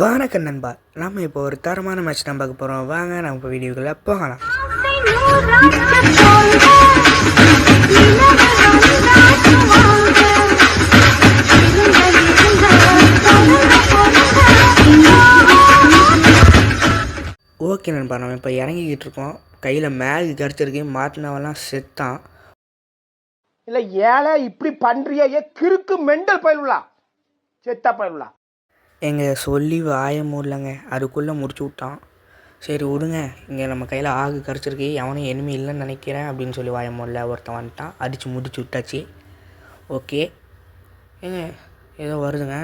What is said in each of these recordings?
வணக்கம் நண்பா. நம்ம இப்போ ஒரு தரமான மேட்ச் தான் பார்க்க போகிறோம். வாங்க நம்ம இப்போ வீடியோக்குள்ளே போகலாம். ஓகே நண்பா, நம்ம இப்போ இறங்கிக்கிட்டு இருக்கோம். கையில் மேக் கிடச்சிருக்கு, மாட்டினவெல்லாம் செத்தான். இல்லை ஏழை இப்படி பண்ணுறியா? கிறுக்கு மெண்டல் பயிலுலா செத்தா பயிலுலா. எங்கள் சொல்லி வாய மூடலங்க, அதுக்குள்ளே முடிச்சு விட்டான். சரி விடுங்க, இங்கே நம்ம கையில் ஆகு கிடச்சிருக்கு, எவனும் எனிமி இல்லைன்னு நினைக்கிறேன் அப்படின்னு சொல்லி வாய மூடல. ஒருத்தன் வந்துட்டான், அடித்து முடிச்சு விட்டாச்சு. ஓகே ஏங்க, ஏதோ வருதுங்க.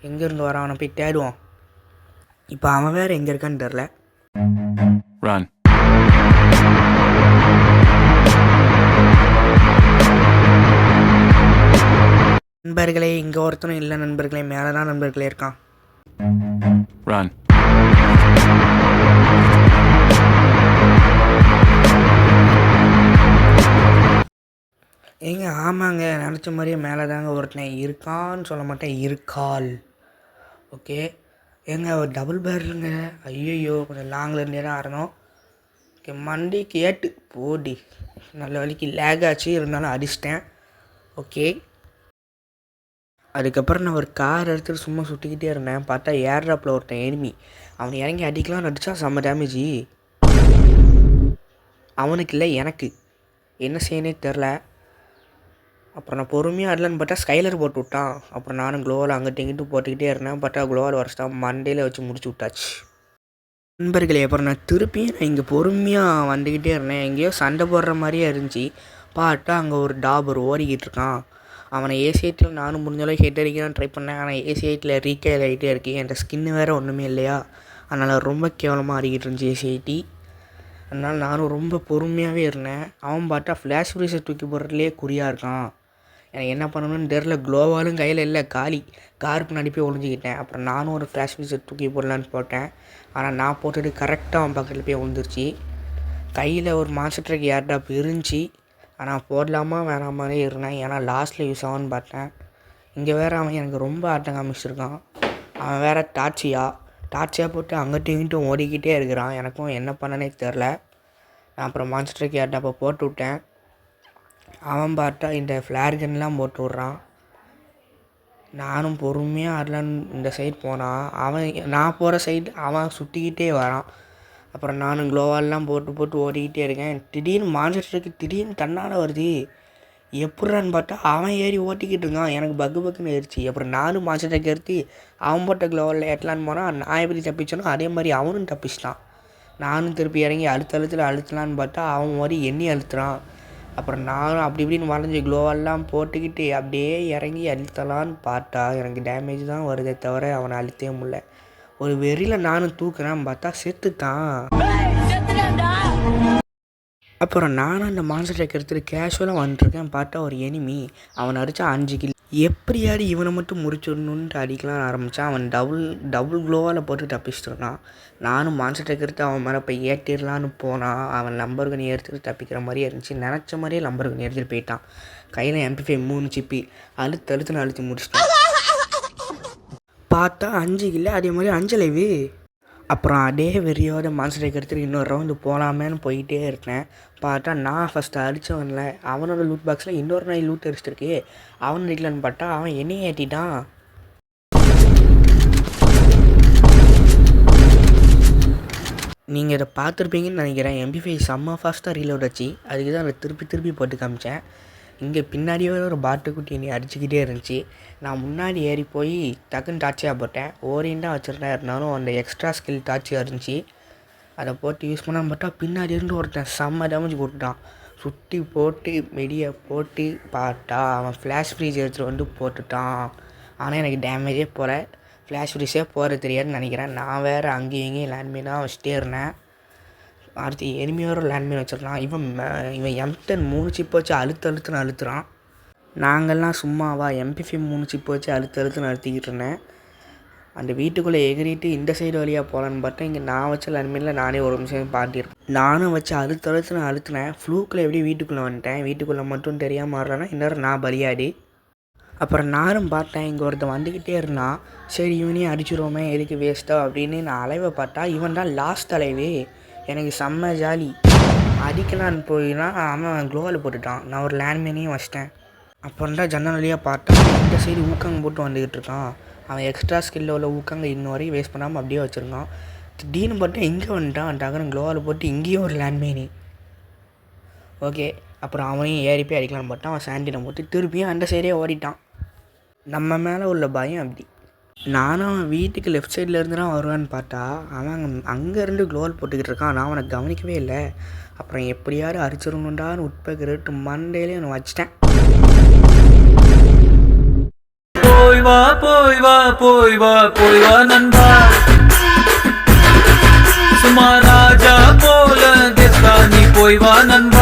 எங்கேருந்து வரான், அவனை போய் தேடுவோம். இப்போ அவன் வேறு எங்கே இருக்கான்னு தெரில. நண்பர்களே, இங்கே ஒருத்தனும் இல்லை நண்பர்களே, மேலே தான் நண்பர்களே இருக்கான். ஏங்க ஆமாங்க, நினச்ச மாதிரியே மேலே தாங்க ஒருத்தன் இருக்கான்னு சொல்ல மாட்டேன், இருக்கால். ஓகே ஏங்க ஒரு டபுள் பேர்லுங்க. ஐயோ கொஞ்சம் லாங்கில் இருந்தே தான் ஆடணும். ஓகே மண்டி கேட்டு போடி, நல்ல வலிக்கு லேக் ஆச்சு, இருந்தாலும் அடிச்சிட்டேன். ஓகே அதுக்கப்புறம் நான் ஒரு கார் எடுத்துகிட்டு சும்மா சுட்டிக்கிட்டே இருந்தேன். பார்த்தா ஏர்ட்ராப்பில் ஒருத்தன் எனிமி, அவனை இறங்கி அடிக்கலாம் அடித்தா செம்ம டேமேஜி. அவனுக்கு இல்லை எனக்கு, என்ன செய்யனே தெரில. அப்புறம் நான் பொறுமையாக ஆடலான்னு பார்த்தா ஸ்கைலர் போட்டு விட்டான். அப்புறம் நானும் க்ளோவில் அங்கிட்டு இங்கிட்டு போட்டுக்கிட்டே இருந்தேன். பார்த்தா க்ளோவில் வரைச்சிட்டான், மண்டையில் வச்சு முடிச்சு விட்டாச்சு நண்பர்களே. அப்புறம் நான் திருப்பியும் இங்கே பொறுமையாக வந்துக்கிட்டே இருந்தேன். எங்கேயோ சண்டை போடுற மாதிரியே இருந்துச்சு. பார்த்தா அங்கே ஒரு டாபர் ஓடிக்கிட்டு இருக்கான். அவனை ஏசி8 நானும் முடிஞ்சளவு ஹெட் அடிக்கிறான்னு ட்ரை பண்ணேன். ஆனால் ஏசி8 ரீகேல் ஆகிட்டே இருக்கு. என்கிட்ட ஸ்கின்னு வேறு ஒன்றுமே இல்லையா, அதனால் ரொம்ப கேவலமாக ஆடிக்கிட்டு இருந்துச்சு ஏசி8. அதனால் நானும் ரொம்ப பொறுமையாகவே இருந்தேன். அவன் பார்த்தா ஃப்ளாஷ் ஃப்ரீஸை தூக்கி போடுறதுலேயே குறியாக இருக்கான். எனக்கு என்ன பண்ணணும்னு தெரில. க்ளோவாலும் கையில் இல்லை, காலி. காருக்கு முன்னாடி போய் ஒழிஞ்சிக்கிட்டேன். அப்புறம் நானும் ஒரு ஃப்ளாஷ் ஃப்ரீஸை தூக்கி போடலான்னு போட்டேன். ஆனால் நான் போட்டுட்டு கரெக்டாக அவன் பக்கத்தில் போய் விழுந்துருச்சு. கையில் ஒரு மாஸ்டருக்கு ஏர்ட்ராப் இருந்துச்சு, ஆனால் போடலாமா வேணாமானே இருந்தேன். ஏன்னா லாஸ்ட்டில் யூஸ் ஆகும்னு பார்த்தேன். இங்கே வேறு அவன் எனக்கு ரொம்ப ஆட்டம் காமிச்சிருக்கான். அவன் வேறு டார்ச்சியாக போட்டு அங்கிட்டும் இங்கிட்டும் ஓடிக்கிட்டே இருக்கிறான். எனக்கும் என்ன பண்ணனே தெரில. நான் அப்புறம் மாஸ்டருக்கு ஏர்ட்ராப்பை போட்டு விட்டேன். அவன் பார்த்தா இந்த ஃப்ளார்கன்லாம் போட்டு விட்றான். நானும் பொறுமையாக ஆடலான்னு இந்த சைடு போனான். நான் போகிற சைடு அவன் சுற்றிக்கிட்டே வரான். அப்புறம் நானும் க்ளோவாலெலாம் போட்டு ஓடிக்கிட்டே இருக்கேன். திடீர்னு மான்ஸ்டருக்கு திடீர்னு தன்னால் வருது. எப்படிறான்னு பார்த்தா அவன் ஏறி ஓட்டிக்கிட்டு இருக்கான். எனக்கு பக்குன்னு ஏறிச்சு. அப்புறம் நானும் மான்ஸ்டருக்கு எடுத்து அவன் போட்ட க்ளோவாலில் ஏற்றலான்னு போனால் நான் எப்படி தப்பிச்சோனோ அதே மாதிரி அவனும் தப்பிச்சிட்டான். நானும் திருப்பி இறங்கி அழுத்தலான்னு பார்த்தா அவன் மாதிரி எண்ணி அழுத்துறான். அப்புறம் நானும் அப்படி இப்படின்னு வளைஞ்சி க்ளோவெல்லாம் போட்டுக்கிட்டு அப்படியே இறங்கி அழுத்தலான்னு பார்த்தா எனக்கு டேமேஜ் தான் வருதே தவிர அவனை அழுத்தவே முடியல. ஒரு வெறியில் நானும் தூக்குறேன், பார்த்தா செத்துட்டான். அப்புறம் நானும் அந்த மான்ஸ்டரை எடுத்துகிட்டு கேஷுவலாக வந்துட்டுருக்கேன். பார்த்தா ஒரு எனிமி, அவனை அடித்தா 5 கில். எப்படியாடி இவனை மட்டும் முறிச்சிடணுன்ட்டு அடிக்கலான்னு ஆரம்பித்தான். அவன் டபுள் க்ளோவால் போட்டு தப்பிச்சுட்டு இருந்தான். நானும் மான்ஸ்டரை எடுத்து அவன் மேலே போய் ஏற்றிடலான்னு போனான். அவன் லம்பர்கனி எடுத்துகிட்டு தப்பிக்கிற மாதிரியே இருந்துச்சு. நினச்ச மாதிரியே லம்பர்கனி எடுத்துகிட்டு போயிட்டான். கையில் MP5 3 சிப்பி அழுத்தி முடிச்சிட்டான். பார்த்தா 5 கில், அதே மாதிரி 5 லைவு. அப்புறம் அதே வெறியோட மான்ஸ்டரை எடுத்துகிட்டு இன்னொரு ரவுண்டு போகலாமேன்னு போயிட்டே இருக்கேன். பார்த்தா நான் ஃபஸ்ட்டு அடித்தவன்ல அவனோட லூட் பாக்ஸில் இன்னொரு நாய் லூட் அடிச்சிருக்கு. அவன் அடிக்கலான்னு பார்த்தா அவன் என்னையே ஏற்றிட்டான். நீங்கள் இதை பார்த்துருப்பீங்கன்னு நினைக்கிறேன். MP5 செம்ம ஃபாஸ்ட்டாக ரீலோட் ஆச்சு. அதுக்கு தான் அதை திருப்பி போட்டு காமிச்சேன். இங்கே பின்னாடியே ஒரு பாட்டுக்குட்டி என்னை அடிச்சுக்கிட்டே இருந்துச்சு. நான் முன்னாடி ஏறி போய் டக்குன்னு டார்ச்சியாக போட்டேன். ஓரியண்டாக வச்சுருந்தேன், இருந்தாலும் அந்த எக்ஸ்ட்ரா ஸ்கில் டார்ச்சியாக இருந்துச்சு. அதை போட்டு யூஸ் பண்ணான்னு பார்த்தா பின்னாடி இருந்து ஒருத்தன் செம்ம டேமேஜ் போட்டுட்டான். சுற்றி போட்டு மெடியை போட்டு பார்த்தா அவன் ஃப்ளாஷ் ஃப்ரீஸ் எடுத்துகிட்டு வந்து போட்டுட்டான். ஆனால் எனக்கு டேமேஜே போகல, ஃப்ளாஷ் ஃப்ரீஸே போகிறது தெரியாதுன்னு நினைக்கிறேன். நான் வேறு அங்கேயும் இங்கேயும் லேண்ட்மீனாக வச்சுட்டே இருந்தேன். அடுத்து எனிமையோட லேண்ட்மீன் வச்சிடலாம். இவன் M10 3 சிப் வச்சு அழுத்துறான். நாங்கள்லாம் சும்மாவா MP5 3 சிப் வச்சு அழுத்துன்னு அழுத்திக்கிட்டு இருந்தேன். அந்த வீட்டுக்குள்ளே எகிரிட்டு இந்த சைடு வழியாக போகலான்னு பார்த்தா இங்கே நான் வச்ச லேண்ட்மீனில் நானே ஒரு நிமிஷம் பாட்டியிருப்பேன். நானும் வச்சு அழுத்தினேன். ஃப்ளூக்கில் எப்படி வீட்டுக்குள்ளே வந்துட்டேன். வீட்டுக்குள்ளே மட்டும் தெரியாமல் மாறலன்னா இன்னொரு நான் பலியாடி. அப்புறம் நானும் பார்த்தேன், இங்கே ஒருத்தன் வந்துக்கிட்டே இருந்தான். சரி இவனையும் அடிச்சிருவோமே, எதுக்கு வேஸ்ட்டோ அப்படின்னு நான் அலைவை பார்த்தா இவன் தான் லாஸ்ட் அலைவே. எனக்கு செம்ம ஜாலி. அடிக்கலான்னு போயினா அவன் க்ளோவில் போட்டுட்டான். நான் ஒரு லேண்ட்மேனையும் வச்சிட்டேன். அப்புறம் தான் ஜன்னல் வழியாக பார்த்தேன், இந்த சைடு ஊக்கங்க போட்டு வந்துக்கிட்டு இருக்கான். அவன் எக்ஸ்ட்ரா ஸ்கில்லில் உள்ள ஊக்கங்க இன்ன வரையும் வேஸ்ட் பண்ணாமல் அப்படியே வச்சுருக்கான். திடீர்னு பார்த்தா இங்கே வந்துட்டான். டக்குன்னு க்ளோவில் போட்டு இங்கேயும் ஒரு லேண்ட்மேனி. ஓகே, அப்புறம் அவனையும் ஏறி போய் அடிக்கலான்னு பார்த்தா அவன் சாண்டினை போட்டு திருப்பியும் அந்த சைடே ஓடிட்டான். நம்ம மேலே உள்ள பயம் அப்படி. நானும் அவன் வீட்டுக்கு லெஃப்ட் சைடில் இருந்து தான் வருவான்னு பார்த்தா அவன் அங்கேருந்து க்ளோவல் போட்டுக்கிட்டு இருக்கான். நான் அவனை கவனிக்கவே இல்லை. அப்புறம் எப்படியாவது அரிச்சிடணுண்டான்னு உட்பகிட்டு மண்டையிலே அவனை வச்சிட்டேன். போய் வா போய் வா போய் வா போய் வா நண்பா, சும்மா ராஜா போல கெத்தா நீ போய் வா நண்பா.